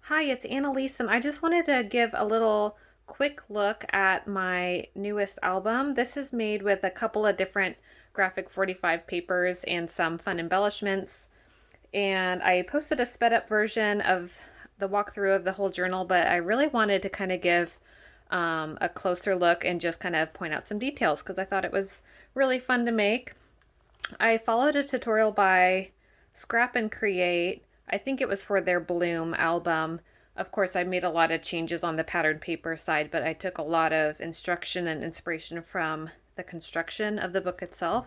Hi, it's Annalise, and I just wanted to give a little quick look at my newest album. This is made with a couple of different graphic 45 papers and some fun embellishments. And I posted a sped up version of the walkthrough of the whole journal, but I really wanted to kind of give a closer look and just kind of point out some details because I thought it was really fun to make. I followed a tutorial by Scrap and Create. I think it was for their Bloom album. Of course, I made a lot of changes on the pattern paper side, but I took a lot of instruction and inspiration from the construction of the book itself.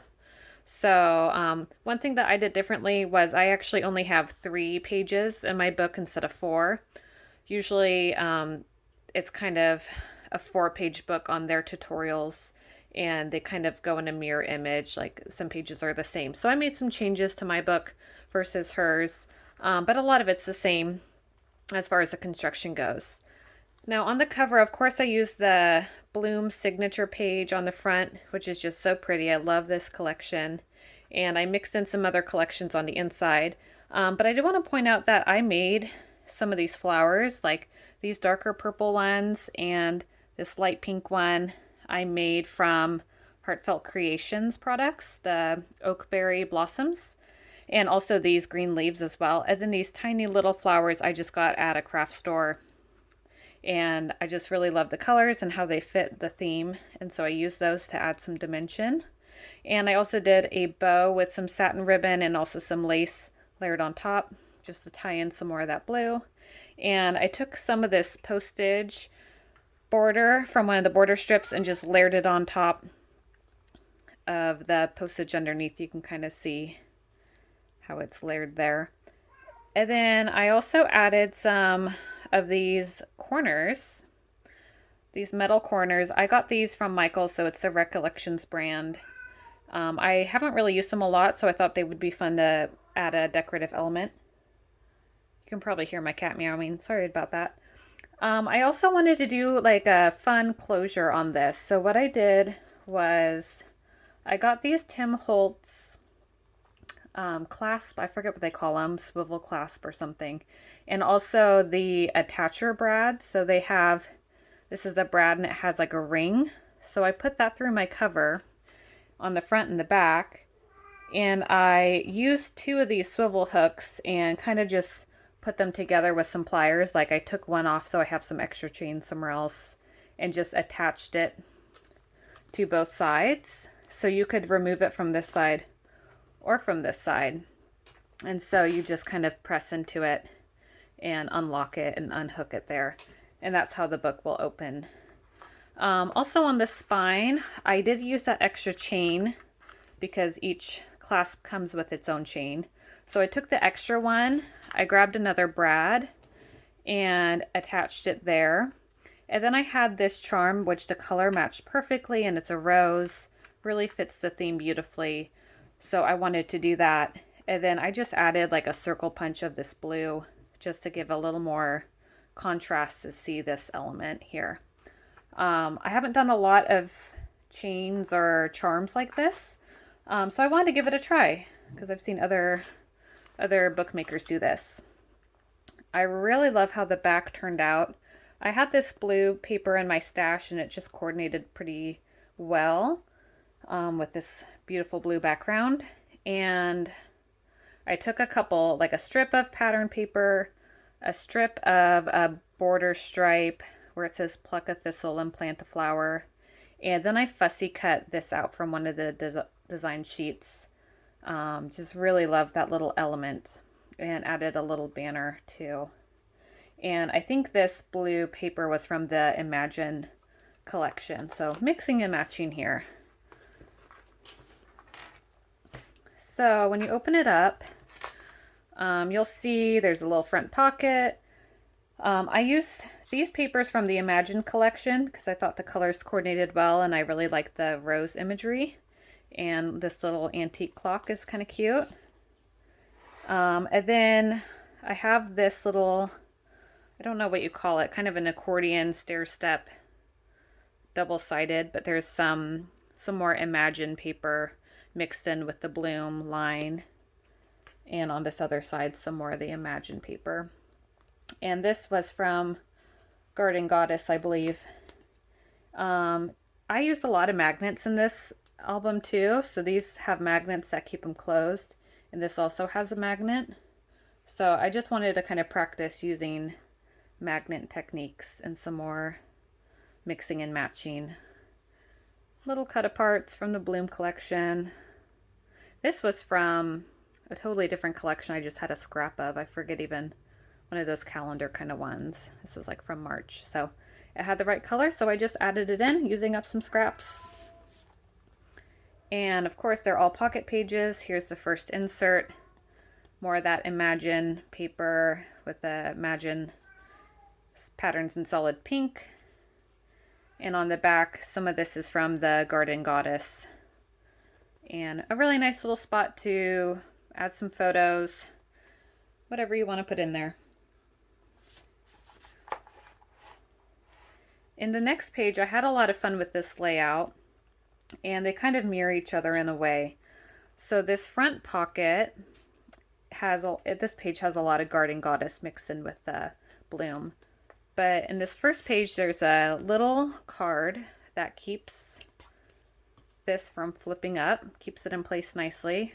So, one thing that I did differently was I actually only have 3 pages in my book instead of 4. Usually, it's kind of a 4 page book on their tutorials, and they kind of go in a mirror image, like some pages are the same. So I made some changes to my book versus hers, but a lot of it's the same as far as the construction goes. Now on the cover, of course, I used the Bloom signature page on the front, which is just so pretty. I love this collection. And I mixed in some other collections on the inside. But I did want to point out that I made some of these flowers, like these darker purple ones and this light pink one I made from Heartfelt Creations products, the oakberry blossoms, and also these green leaves as well. And then these tiny little flowers I just got at a craft store. And I just really love the colors and how they fit the theme. And so I used those to add some dimension. And I also did a bow with some satin ribbon and also some lace layered on top, just to tie in some more of that blue. And I took some of this postage border from one of the border strips and just layered it on top of the postage underneath. You can kind of see how it's layered there. And then I also added some of these corners, these metal corners. I got these from Michaels, so it's the Recollections brand. I haven't really used them a lot, so I thought they would be fun to add a decorative element. You can probably hear my cat meowing. Sorry about that. I also wanted to do like a fun closure on this. So what I did was I got these Tim Holtz clasp, I forget what they call them, swivel clasp or something, and also the attacher brad. So they have, this is a brad and it has like a ring. So I put that through my cover on the front and the back, and I used 2 of these swivel hooks and kind of just put them together with some pliers. Like I took one off so I have some extra chain somewhere else and just attached it to both sides. So you could remove it from this side or from this side. And so you just kind of press into it and unlock it and unhook it there. And that's how the book will open. Also on the spine, I did use that extra chain because each clasp comes with its own chain. So I took the extra one, I grabbed another brad and attached it there. And then I had this charm, which the color matched perfectly, and it's a rose, really fits the theme beautifully. So I wanted to do that. And then I just added like a circle punch of this blue just to give a little more contrast to see this element here. I haven't done a lot of chains or charms like this, so I wanted to give it a try because I've seen other bookmakers do this. I really love how the back turned out. I had this blue paper in my stash and it just coordinated pretty well with this beautiful blue background. And I took a couple, like a strip of pattern paper, a strip of a border stripe where it says pluck a thistle and plant a flower. And then I fussy cut this out from one of the design sheets. Just really love that little element and added a little banner too. And I think this blue paper was from the Imagine collection. So mixing and matching here. So when you open it up, you'll see there's a little front pocket. I used these papers from the Imagine collection because I thought the colors coordinated well and I really like the rose imagery. And this little antique clock is kind of cute. And then I have this little, I don't know what you call it, kind of an accordion stair step, double-sided, but there's some more Imagine paper mixed in with the Bloom line. And on this other side, some more of the Imagine paper. And this was from Garden Goddess, I believe. I used a lot of magnets in this album too. So these have magnets that keep them closed. And this also has a magnet. So I just wanted to kind of practice using magnet techniques and some more mixing and matching. Little cut aparts from the Bloom collection. This was from a totally different collection I just had a scrap of. I forget even, one of those calendar kind of ones. This was like from March. So it had the right color, so I just added it in using up some scraps. And of course they're all pocket pages. Here's the first insert. More of that Imagine paper with the Imagine patterns in solid pink. And on the back, some of this is from the Garden Goddess. And a really nice little spot to add some photos, whatever you want to put in there. In the next page, I had a lot of fun with this layout, and they kind of mirror each other in a way. So this front pocket has, this page has a lot of Garden Goddess mixed in with the Bloom. But in this first page, there's a little card that keeps this from flipping up, keeps it in place nicely.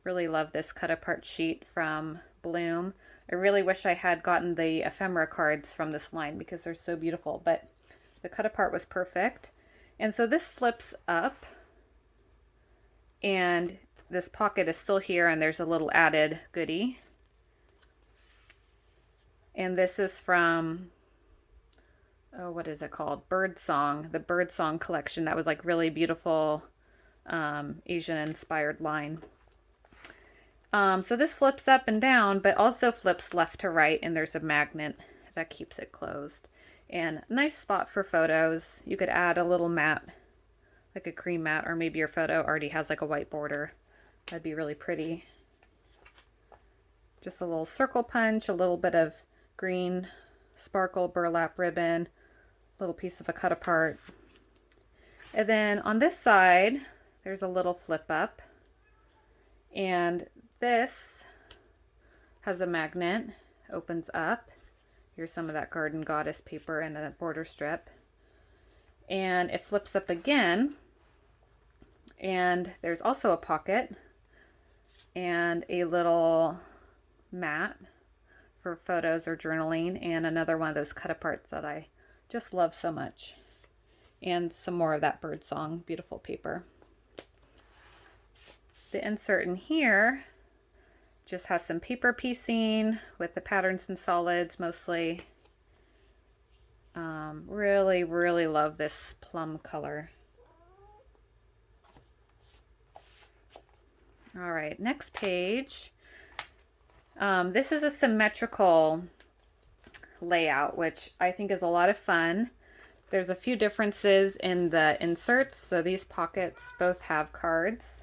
Really love this cut apart sheet from Bloom. I really wish I had gotten the ephemera cards from this line because they're so beautiful, but the cut apart was perfect. And so this flips up, and this pocket is still here, and there's a little added goodie. And this is from, oh, what is it called? Birdsong, the Birdsong collection. That was like really beautiful Asian inspired line. So this flips up and down, but also flips left to right, and there's a magnet that keeps it closed. And nice spot for photos. You could add a little mat, like a cream mat, or maybe your photo already has like a white border. That'd be really pretty. Just a little circle punch, a little bit of green sparkle burlap ribbon, little piece of a cut apart. And then on this side, there's a little flip up. And this has a magnet, opens up. Here's some of that Garden Goddess paper and a border strip. And it flips up again. And there's also a pocket and a little mat for photos or journaling, and another one of those cut aparts that I just love so much. And some more of that Birdsong beautiful paper. The insert in here just has some paper piecing with the patterns and solids mostly. Really, really love this plum color. All right, next page. This is a symmetrical layout, which I think is a lot of fun. There's a few differences in the inserts. So these pockets both have cards,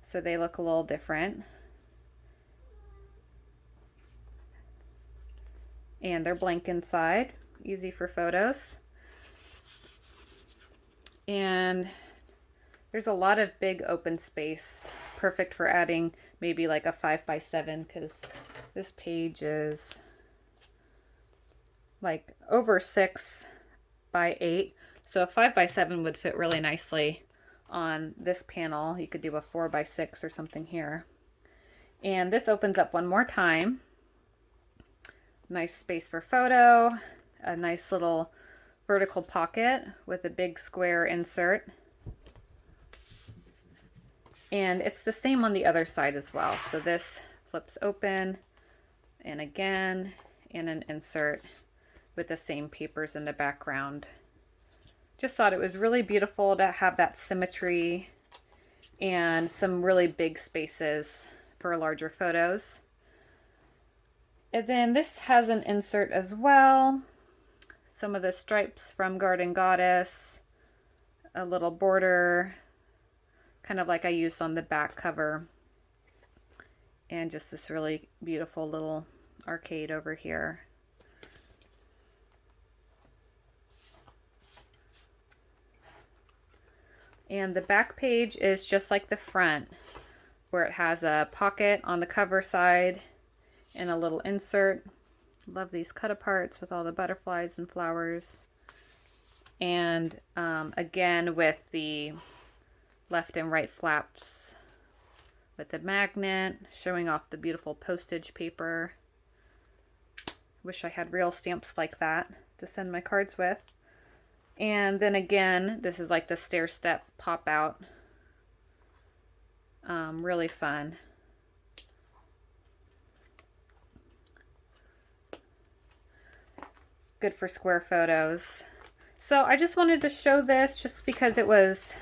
so they look a little different. And they're blank inside, easy for photos. And there's a lot of big open space, perfect for adding maybe like a 5x7, because this page is like over 6x8. So a 5x7 would fit really nicely on this panel. You could do a 4x6 or something here. And this opens up one more time. Nice space for photo, a nice little vertical pocket with a big square insert. And it's the same on the other side as well. So this flips open, and again, and an insert with the same papers in the background. Just thought it was really beautiful to have that symmetry and some really big spaces for larger photos. And then this has an insert as well. Some of the stripes from Garden Goddess, a little border, kind of like I used on the back cover. And just this really beautiful little arcade over here. And the back page is just like the front, where it has a pocket on the cover side and a little insert. Love these cut aparts with all the butterflies and flowers. And again with the left and right flaps with the magnet, showing off the beautiful postage paper. Wish I had real stamps like that to send my cards with. And then again, this is like the stair step pop out. Really fun. Good for square photos. So I just wanted to show this just because it was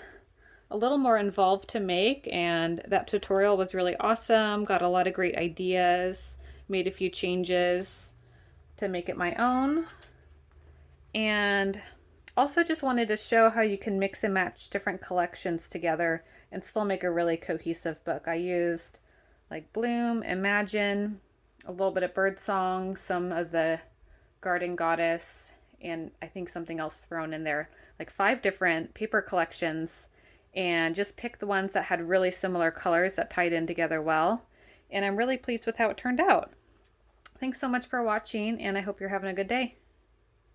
a little more involved to make, and that tutorial was really awesome. Got a lot of great ideas, made a few changes to make it my own. And also just wanted to show how you can mix and match different collections together and still make a really cohesive book. I used like Bloom, Imagine, a little bit of Birdsong, some of the Garden Goddess, and I think something else thrown in there, like 5 different paper collections, and just picked the ones that had really similar colors that tied in together well. And I'm really pleased with how it turned out. Thanks so much for watching, and I hope you're having a good day.